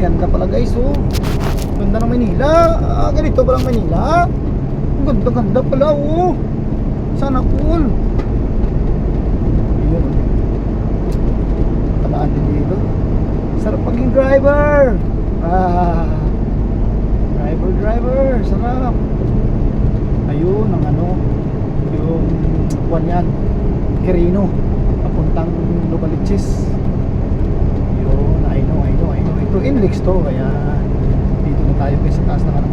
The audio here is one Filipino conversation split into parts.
ganda pala guys, oh. Ganda ng Manila. Ganito ba lang Manila? Ang ganda-ganda pala, oh. Sana cool. Ayun. Palaan din dito. Sarap maging driver. Driver, sarap. Ayun, ang ano, yung kuwan yan, Quirino, papuntang Novaliches. Yun, I know. Ito Inlex to, kaya dito na tayo guys sa taas ng ano.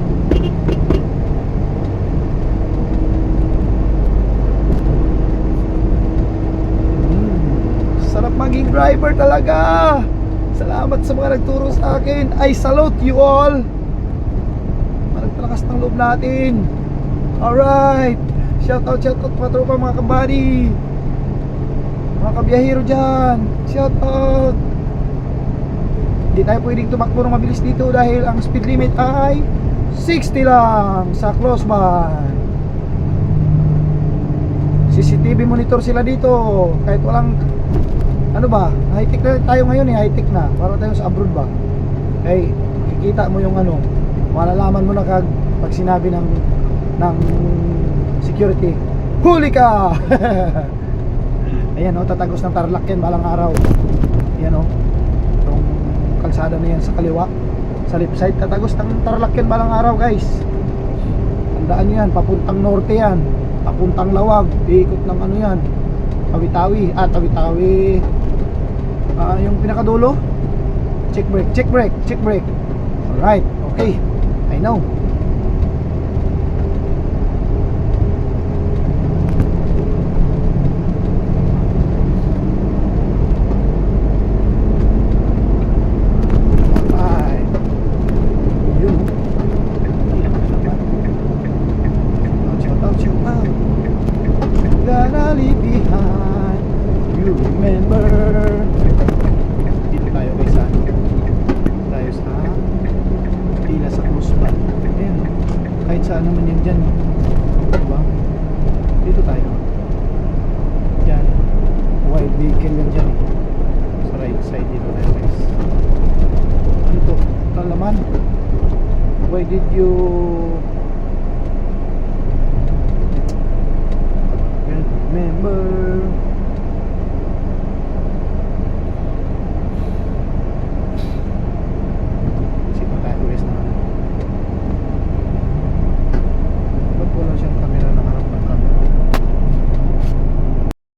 Sarap maging driver talaga. Salamat sa mga nagturo sa akin. I salute you all. Nagpalakas ng loob natin. Alright. Shout out mga tropa, mga kabady, mga kabiyahero dyan. Shout out. Hindi tayo pwedeng tumakbo ng mabilis dito dahil ang speed limit ay 60 lang sa close band. CCTV monitor sila dito. Kahit walang ano ba, high tech na tayo ngayon eh, high tech na. Para tayo sa abroad ba. Okay, makikita mo yung ano, malalaman mo na pag sinabi ng security, huli ka. Ayan o, tatagos ng Tarlac yan balang araw. Ayan o, itong kalsada na yan sa kaliwa, sa left side, tatagos ng Tarlac yan balang araw guys. Tandaan nyo yan, papuntang norte yan, papuntang Lawag, iikot ng ano yan, Tawi-Tawi. Yung pinakadulo, check brake. Alright, okay, I know. Gonna leave behind, you remember. Dito tayo guys, tayo sa pila sa cruise band. Ayan, kahit saan naman yan dyan, diba? Dito tayo dyan, wide vehicle yan dyan, sa right side. Dito tayo guys. Ano to? Talaman. Why did you